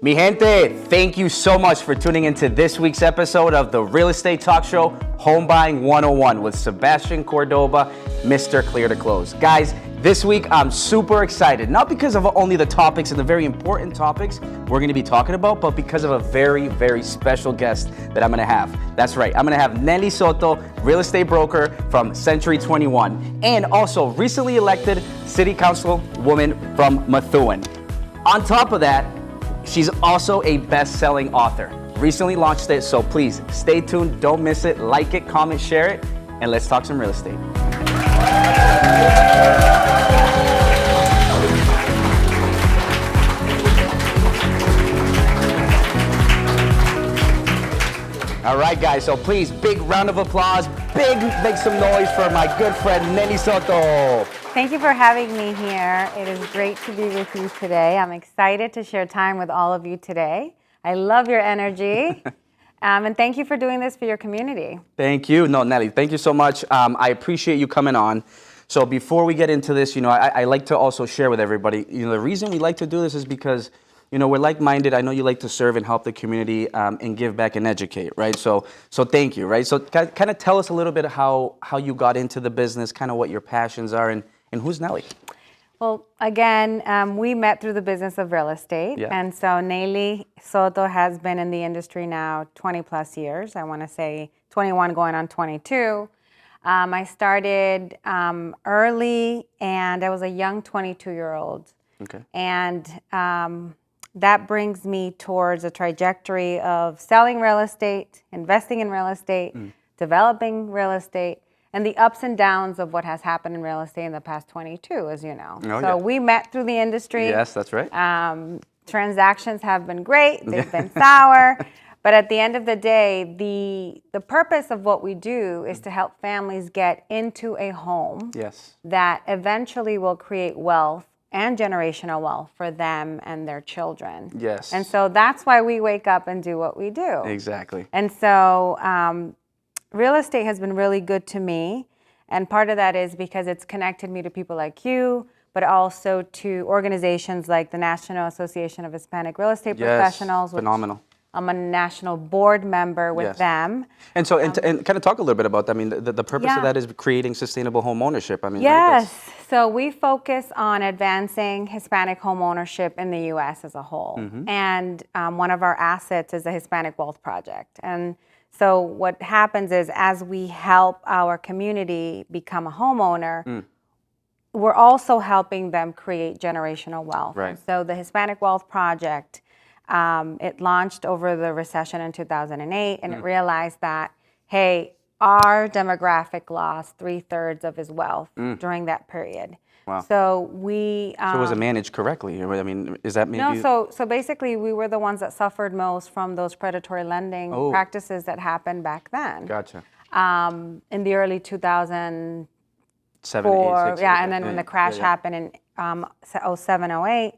Mi gente, thank you so much for tuning into this week's episode of the real estate talk show, Homebuying 101 with Sebastian Cordoba, Mr. Clear to Close. Guys, this week I'm super excited, not because of only the topics and the very important topics we're going to be talking about, but because of a very, very special guest that I'm going to have. That's right, I'm going to have Neily Soto, real estate broker from Century 21, and also recently elected city councilwoman from Methuen. On top of that, she's also a best-selling author. Recently launched it, so please stay tuned, don't miss it, like it, comment, share it, and let's talk some real estate. All right, guys, so please, big round of applause, make some noise for my good friend, Neily Soto. Thank you for having me here. It is great to be with you today. I'm excited to share time with all of you today. I love your energy. And thank you for doing this for your community. Thank you. No, Neily, thank you so much. I appreciate you coming on. So before we get into this, I like to also share with everybody, the reason we like to do this is because we're like-minded. I know you like to serve and help the community and give back and educate, right? So thank you, right? So kind of tell us a little bit how you got into the business, kind of what your passions are, and who's Neily? Well, again, we met through the business of real estate. Yeah. And so Neily Soto has been in the industry now 20 plus years. I want to say 21 going on 22. I started early, and I was a young 22-year-old. Okay. And that brings me towards a trajectory of selling real estate, investing in real estate, developing real estate, and the ups and downs of what has happened in real estate in the past 22, as you know. We met through the industry. Yes, that's right. Transactions have been great. They've been sour. But at the end of the day, the purpose of what we do is to help families get into a home that eventually will create wealth and generational wealth for them and their children. Yes. And so that's why we wake up and do what we do. Exactly. And so real estate has been really good to me. And part of that is because it's connected me to people like you, but also to organizations like the National Association of Hispanic Real Estate Professionals. Phenomenal. I'm a national board member with them. And so, and kind of talk a little bit about that. I mean, the purpose of that is creating sustainable home ownership. I mean, yes. So we focus on advancing Hispanic home ownership in the U.S. as a whole. And one of our assets is the Hispanic Wealth Project. And so what happens is, as we help our community become a homeowner, we're also helping them create generational wealth. Right. And so the Hispanic Wealth Project, it launched over the recession in 2008, and it realized that, hey, our demographic lost 3/3 of his wealth during that period. Wow. So we... so was it managed correctly? I mean, is that maybe... No, so basically we were the ones that suffered most from those predatory lending practices that happened back then. Gotcha. In the early 2004, 7, 8, 6, and then when the crash happened in 07, 08,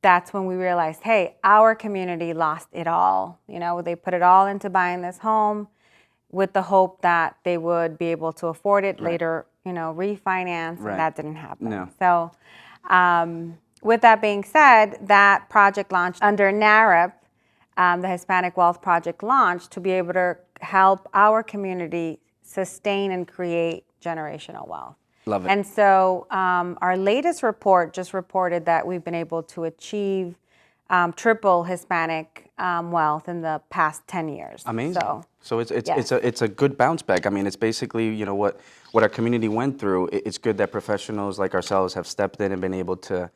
that's when we realized, hey, our community lost it all. They put it all into buying this home with the hope that they would be able to afford it later, refinance, and that didn't happen. No. So with that being said, that project launched under NAREP, the Hispanic Wealth Project launched to be able to help our community sustain and create generational wealth. Love it. And so our latest report just reported that we've been able to achieve triple Hispanic wealth in the past 10 years. Amazing. So it's a good bounce back. I mean, it's basically what our community went through. It's good that professionals like ourselves have stepped in and been able to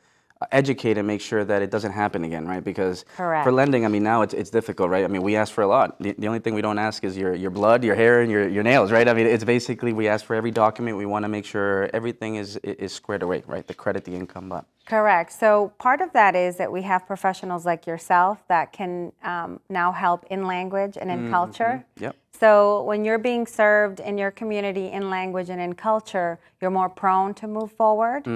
educate and make sure that it doesn't happen again, right? Because for lending, I mean, now it's difficult, right? I mean, we ask for a lot. The only thing we don't ask is your blood, your hair, and your nails, right? I mean, it's basically we ask for every document. We want to make sure everything is squared away, right? The credit, the income, but. Correct. So part of that is that we have professionals like yourself that can now help in language and in culture. Yep. So when you're being served in your community in language and in culture, you're more prone to move forward.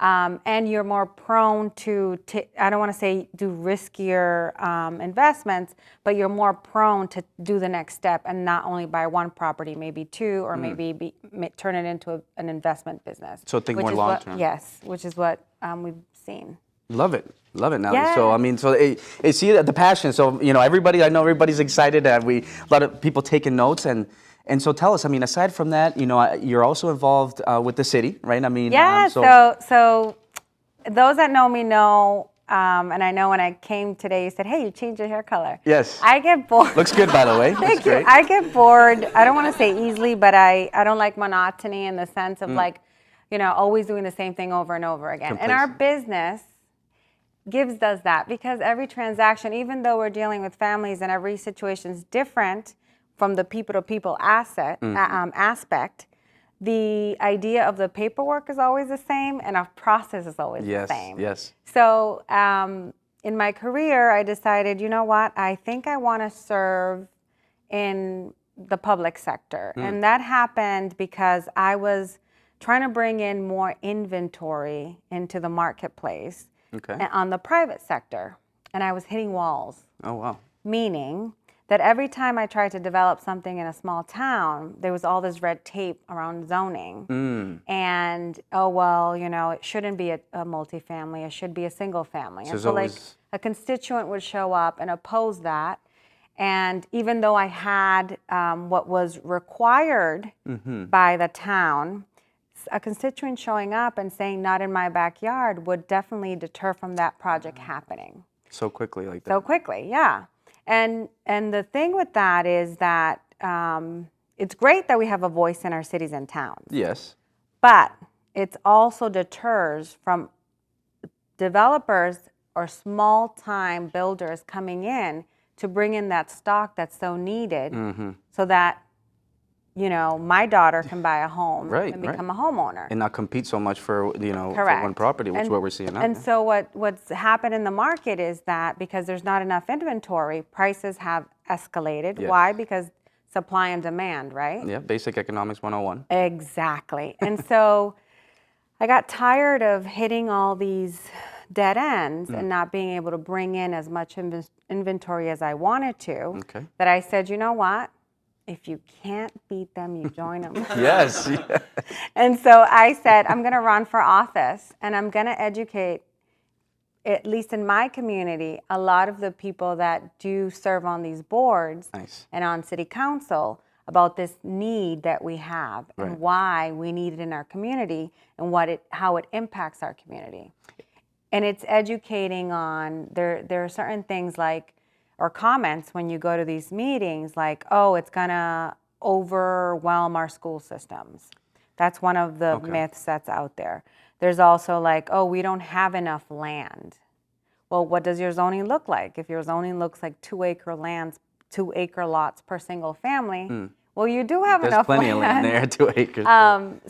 And you're more prone to, I don't want to say do riskier investments, but you're more prone to do the next step and not only buy one property, maybe two, or maybe turn it into an investment business. So think more long term. Yes, which is what we've seen. Love it. Love it, Nelly. Yes. So I mean, so see the passion. So I know everybody's excited, and a lot of people taking notes, and so tell us. I mean, aside from that, you're also involved with the city, right? I mean, Yeah. So those that know me know, and I know when I came today, you said, "Hey, you changed your hair color." Yes. I get bored. Looks good, by the way. Looks Thank you. great. I get bored. I don't want to say easily, but I don't like monotony in the sense of like, always doing the same thing over and over again. And our business gives us that because every transaction, even though we're dealing with families and every situation is different from the people-to-people aspect, the idea of the paperwork is always the same and our process is always the same. Yes. So in my career, I decided, you know what, I think I want to serve in the public sector. And that happened because I was trying to bring in more inventory into the marketplace on the private sector. And I was hitting walls. Oh, wow. Meaning that every time I tried to develop something in a small town, there was all this red tape around zoning. And, it shouldn't be a multifamily, it should be a single family. And so like a constituent would show up and oppose that. And even though I had what was required by the town, a constituent showing up and saying, not in my backyard, would definitely deter from that project happening. So quickly like that. So quickly, yeah. And the thing with that is that it's great that we have a voice in our cities and towns. Yes. But it also deters from developers or small-time builders coming in to bring in that stock that's so needed so that my daughter can buy a home and become a homeowner. And not compete so much for, for one property, which is what we're seeing now. And so what's happened in the market is that because there's not enough inventory, prices have escalated. Yes. Why? Because supply and demand, right? Yeah, basic economics 101. Exactly. And so I got tired of hitting all these dead ends and not being able to bring in as much inventory as I wanted to, that I said, you know what? If you can't beat them, you join them. Yes. And so I said, I'm going to run for office and I'm going to educate, at least in my community, a lot of the people that do serve on these boards and on city council about this need that we have and why we need it in our community and how it impacts our community. And it's educating on, there are certain things like, or comments when you go to these meetings like, oh, it's going to overwhelm our school systems. That's one of the myths that's out there. There's also like, oh, we don't have enough land. Well, what does your zoning look like? If your zoning looks like 2-acre lots per single family, well, you do have enough land. There's plenty of land there, 2 acres.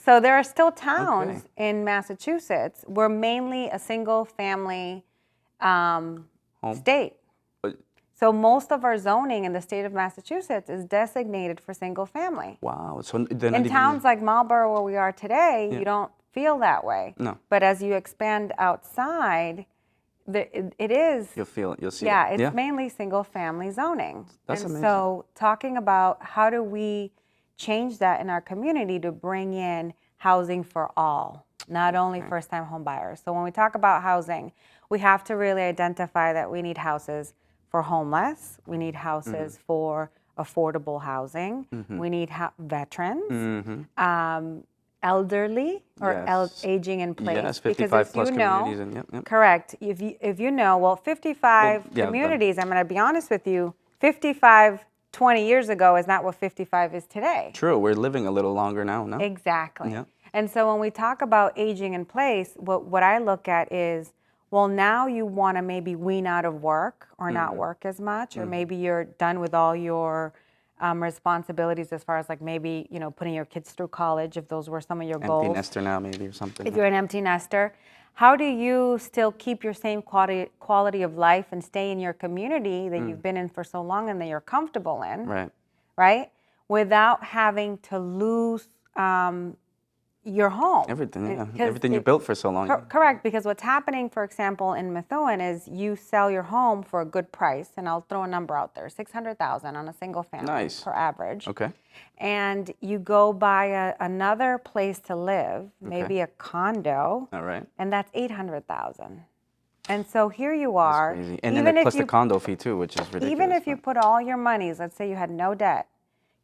So there are still towns in Massachusetts. We're mainly a single family state. So most of our zoning in the state of Massachusetts is designated for single family. Wow. So in towns like Marlborough, where we are today, you don't feel that way. No. But as you expand outside, it is. You'll feel it. You'll see yeah, it. it's mainly single family zoning. That's and amazing. So talking about how do we change that in our community to bring in housing for all, not only first-time home buyers. So when we talk about housing, we have to really identify that we need houses for homeless, we need houses for affordable housing, we need veterans, elderly or aging in place. Yes, 55 plus communities. And, correct. If you know, well, 55 communities, I'm going to be honest with you, 55 20 years ago is not what 55 is today. True. We're living a little longer now, no? Exactly. Yeah. And so when we talk about aging in place, what I look at is, well, now you want to maybe wean out of work or not work as much, or maybe you're done with all your responsibilities as far as like maybe, putting your kids through college, if those were some of your goals. Empty nester now maybe or something. If you're an empty nester, how do you still keep your same quality of life and stay in your community that you've been in for so long and that you're comfortable in, right? Without having to lose your home. Everything, everything you built for so long. Correct, because what's happening, for example, in Methuen is you sell your home for a good price, and I'll throw a number out there, $600,000 on a single family per average. Okay. And you go buy another place to live, maybe a condo. All right. And that's $800,000. And so here you are. Crazy. And then plus the condo fee too, which is ridiculous. Even if you put all your monies, let's say you had no debt,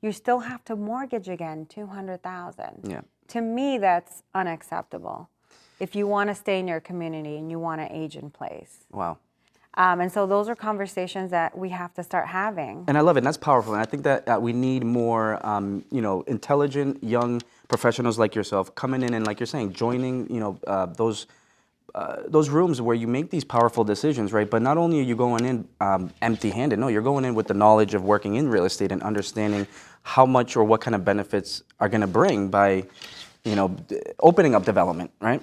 you still have to mortgage again $200,000. Yeah. To me, that's unacceptable. If you want to stay in your community and you want to age in place. Wow. And so those are conversations that we have to start having. And I love it. And that's powerful. And I think that we need more, intelligent young professionals like yourself coming in and, like you're saying, joining, those rooms where you make these powerful decisions, right? But not only are you going in empty-handed, no, you're going in with the knowledge of working in real estate and understanding how much or what kind of benefits are going to bring by, opening up development, right?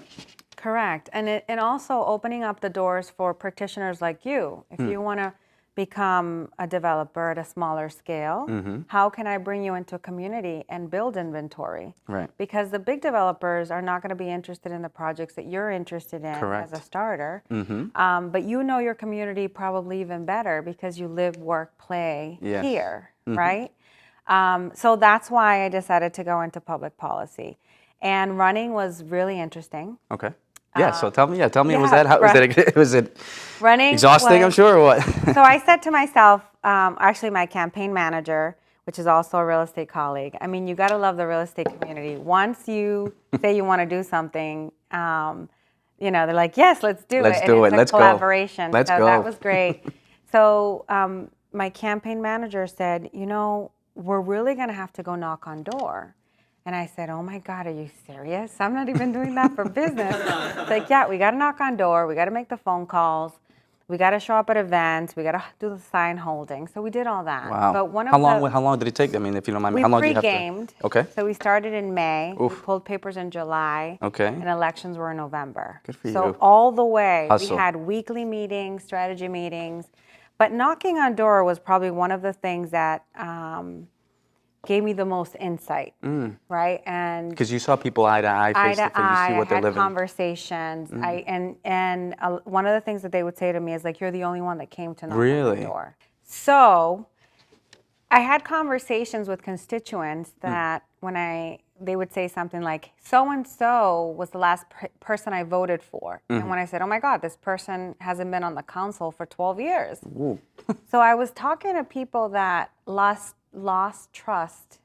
Correct. And also opening up the doors for practitioners like you. If you want to become a developer at a smaller scale, how can I bring you into a community and build inventory? Right. Because the big developers are not going to be interested in the projects that you're interested in Correct. as a starter. But you know your community probably even better because you live, work, play here, right? So that's why I decided to go into public policy. And running was really interesting. Okay. Yeah, so tell me, was it running exhausting, I'm sure, or what? So I said to myself, actually my campaign manager, which is also a real estate colleague, I mean, you got to love the real estate community. Once you say you want to do something, they're like, yes, let's do it. Let's do it. Let's go. Collaboration. Let's so go. That was great. So my campaign manager said, we're really going to have to go knock on door. And I said, oh my God, are you serious? I'm not even doing that for business. It's like, yeah, we got to knock on door. We got to make the phone calls. We got to show up at events. We got to do the sign holding. So we did all that. Wow. But how long did it take? I mean, if you don't mind me, how long did you have to? We pre-gamed. Okay. So we started in May. Oof. We pulled papers in July. Okay. And elections were in November. Good for you. So all the way, Hustle. we had weekly meetings, strategy meetings. But knocking on door was probably one of the things that gave me the most insight, right? And because you saw people eye to eye, face to face, you see what they're living. I had conversations. One of the things that they would say to me is like, "You're the only one that came to knock on the door." So I had conversations with constituents that they would say something like, "So and so was the last person I voted for," and when I said, "Oh my God, this person hasn't been on the council for 12 years," so I was talking to people that lost trust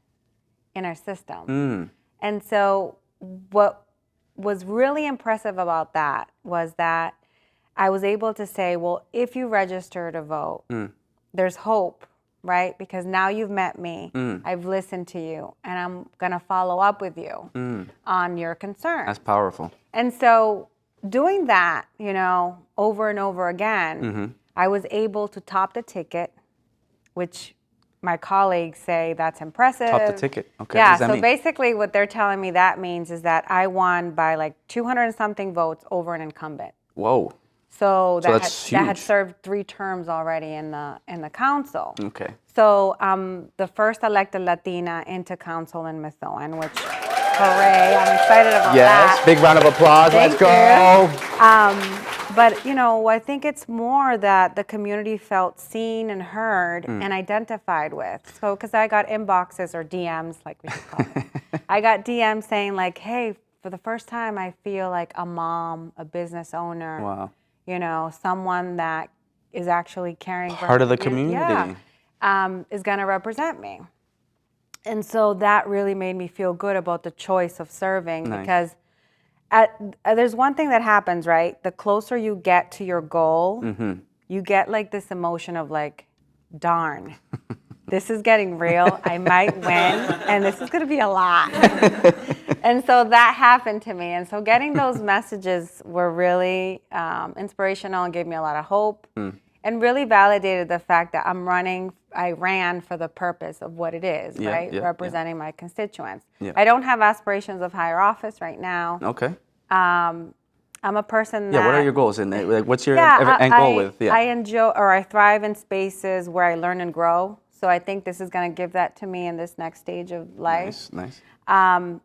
in our system. And so what was really impressive about that was that I was able to say, well, if you register to vote, there's hope, right? Because now you've met me, I've listened to you, and I'm gonna follow up with you on your concerns. That's powerful. And so doing that, over and over again, I was able to top the ticket, which my colleagues say that's impressive. Top the ticket. Okay. Yeah. What does that So mean? basically, what they're telling me that means is that I won by like 200 and something votes over an incumbent. Whoa. So that huge. had served 3 terms already in the council. Okay. So the first elected Latina into council in Methuen, which hooray! I'm excited about that. Yes. Big round of applause. Thank Let's you. But, I think it's more that the community felt seen and heard and identified with. So, because I got inboxes or DMs, like we should call it. I got DMs saying like, hey, for the first time, I feel like a mom, a business owner, Wow. Someone that is actually caring for Part of the community. is going to represent me. And so that really made me feel good about the choice of serving because there's one thing that happens, right? The closer you get to your goal, you get like this emotion of like, darn, this is getting real. I might win, and this is going to be a lot. And so that happened to me. And so getting those messages were really inspirational and gave me a lot of hope and really validated the fact that I ran for the purpose of what it is, right? Representing my constituents. Yeah. I don't have aspirations of higher office right now. Okay. I'm a person that... Yeah, what are your goals? What's your end goal with? Yeah. I enjoy, or I thrive in spaces where I learn and grow. So I think this is going to give that to me in this next stage of life. Nice. I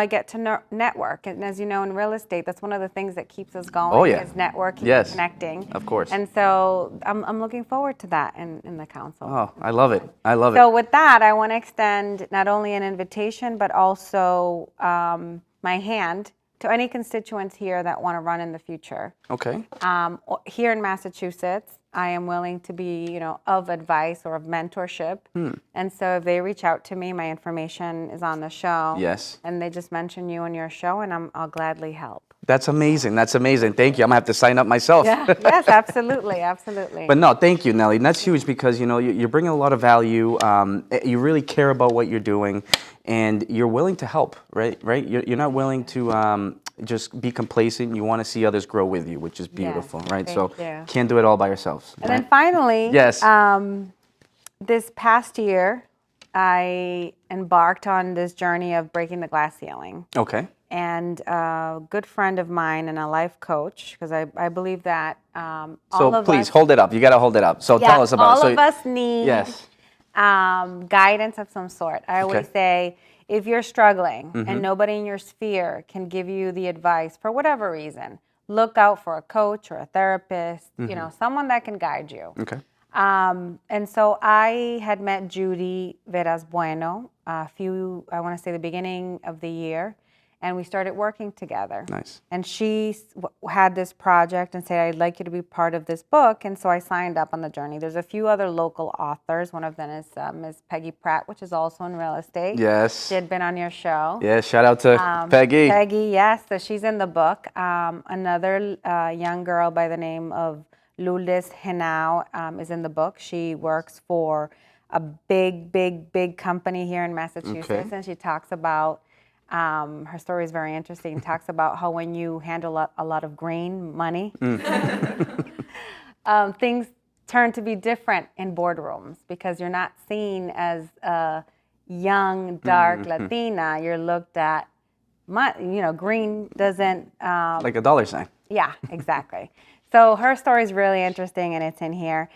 get to network. And as you know, in real estate, that's one of the things that keeps us going. Oh, yeah. Is networking and connecting. Of course. And so I'm looking forward to that in the council. Oh, I love it. So with that, I want to extend not only an invitation, but also my hand to any constituents here that want to run in the future. Okay. Here in Massachusetts, I am willing to be, of advice or of mentorship. And so if they reach out to me, my information is on the show. Yes. And they just mention you on your show, and I'll gladly help. That's amazing. That's amazing. Thank you. I'm going to have to sign up myself. Yeah. Yes, absolutely. Absolutely. But no, thank you, Neily. And that's huge because, you're bringing a lot of value. You really care about what you're doing, and you're willing to help, right? You're not willing to just be complacent. You want to see others grow with you, which is beautiful, right? So you. can't do it all by yourselves. And then finally, yes. This past year, I embarked on this journey of breaking the glass ceiling. Okay. And a good friend of mine and a life coach, because I believe that so please hold it up. You got to hold it up. So tell us about it. All of us need yes. Guidance of some sort. I always say, if you're struggling and nobody in your sphere can give you the advice for whatever reason, look out for a coach or a therapist, someone that can guide you. Okay. And so I had met Judy Veras Bueno I want to say the beginning of the year, and we started working together. Nice. And she had this project and said, I'd like you to be part of this book. And so I signed up on the journey. There's a few other local authors. One of them is Ms. Peggy Pratt, which is also in real estate. Yes. She had been on your show. Yes, shout out to Peggy. Peggy, yes. So she's in the book. Another young girl by the name of Lourdes Henao is in the book. She works for a big company here in Massachusetts. And she talks about, her story is very interesting, talks about how when you handle a lot of green money, things turn to be different in boardrooms because you're not seen as a young, dark Latina. You're looked at, green doesn't... like a dollar sign. Yeah, exactly. So her story is really interesting, and it's in here.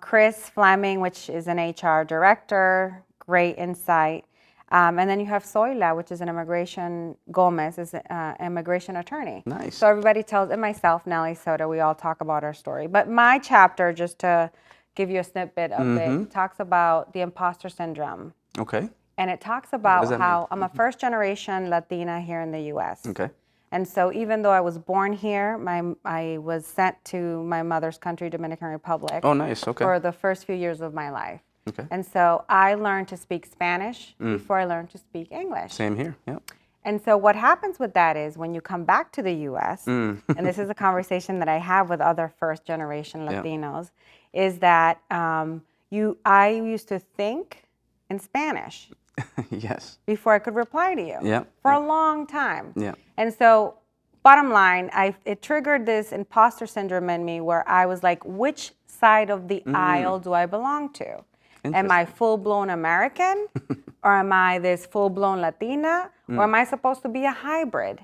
Chris Fleming, which is an HR director, great insight. And then you have Zoila, which is an Gomez is an immigration attorney. Nice. So everybody and myself, Neily Soto, we all talk about our story. But my chapter, just to give you a snippet of it, talks about the imposter syndrome. Okay. And it talks about how I'm a first-generation Latina here in the U.S. Okay. And so even though I was born here, I was sent to my mother's country, Dominican Republic. Oh, nice. Okay. For the first few years of my life. Okay. And so I learned to speak Spanish before I learned to speak English. Same here. Yep. And so what happens with that is when you come back to the U.S., and this is a conversation that I have with other first-generation Latinos, is that I used to think in Spanish. Yes. Before I could reply to you. Yeah. For a long time. Yeah. And so, bottom line, it triggered this imposter syndrome in me where I was like, which side of the aisle do I belong to? Am I full-blown American? Or am I this full-blown Latina? Or am I supposed to be a hybrid?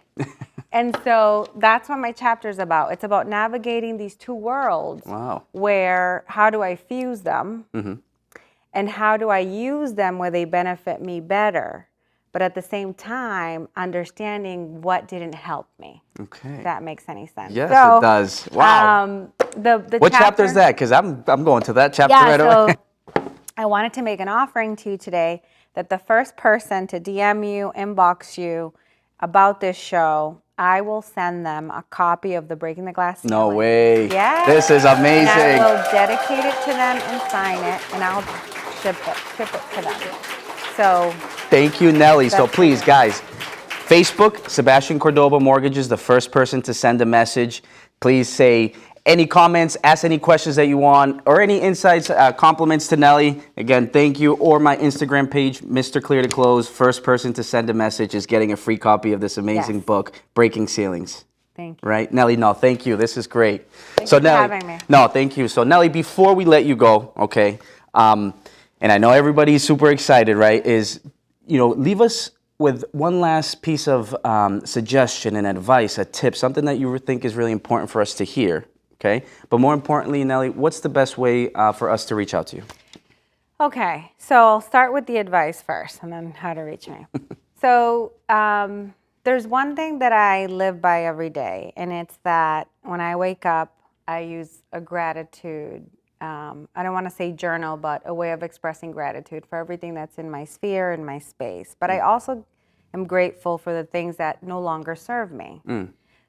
And so that's what my chapter is about. It's about navigating these two worlds. Wow. Where, how do I fuse them? And how do I use them where they benefit me better? But at the same time, understanding what didn't help me. Okay. If that makes any sense. Yes, it does. Wow. What chapter is that? Because I'm going to that chapter right away. I wanted to make an offering to you today that the first person to DM you, inbox you about this show, I will send them a copy of the Breaking the Glass Ceiling. No way. Yes. This is amazing. And I will dedicate it to them and sign it, and I'll ship it to them. So thank you, Neily. So please, guys, Facebook, Sebastian Cordoba Mortgages, the first person to send a message. Please say any comments, ask any questions that you want, or any insights, compliments to Neily. Again, thank you. Or my Instagram page, Mr. Clear to Close. First person to send a message is getting a free copy of this amazing book, Breaking Ceilings. Thank you. Right, Neily? No, thank you. This is great. Thank you for having me. No, thank you. So, Neily, before we let you go, okay, and I know everybody's super excited, right? Leave us with one last piece of suggestion and advice, a tip, something that you think is really important for us to hear. Okay, but more importantly, Neily, what's the best way for us to reach out to you? Okay, so I'll start with the advice first and then how to reach me. So there's one thing that I live by every day, and it's that when I wake up, I use a gratitude, I don't want to say journal, but a way of expressing gratitude for everything that's in my sphere and my space. But I also am grateful for the things that no longer serve me.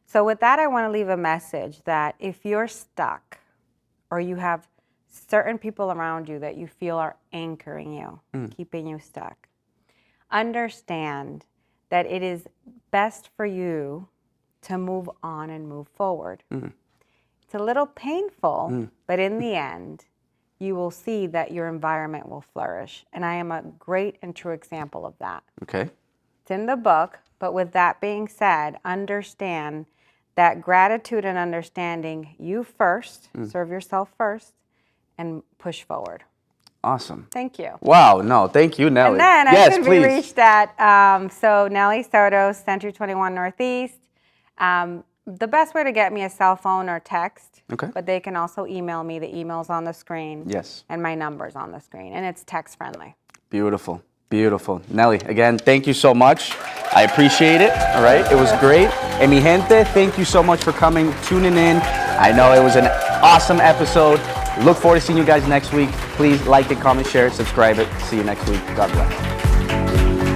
So with that, I want to leave a message that if you're stuck or you have certain people around you that you feel are anchoring you, keeping you stuck, understand that it is best for you to move on and move forward. It's a little painful, but in the end, you will see that your environment will flourish. And I am a great and true example of that. Okay. It's in the book, but with that being said, understand that gratitude and understanding you first, serve yourself first, and push forward. Awesome. Thank you. Wow. No, thank you, Neily. And then yes, I can please. be reached at, so Neily Soto, Century 21 Northeast. The best way to get me is cell phone or text. Okay. But they can also email me. The email's on the screen. Yes. And my number's on the screen. And it's text friendly. Beautiful. Beautiful. Neily, again, thank you so much. I appreciate it. All right. It was great. And mi gente, thank you so much for coming, tuning in. I know it was an awesome episode. Look forward to seeing you guys next week. Please like it, comment, share it, subscribe it. See you next week. God bless.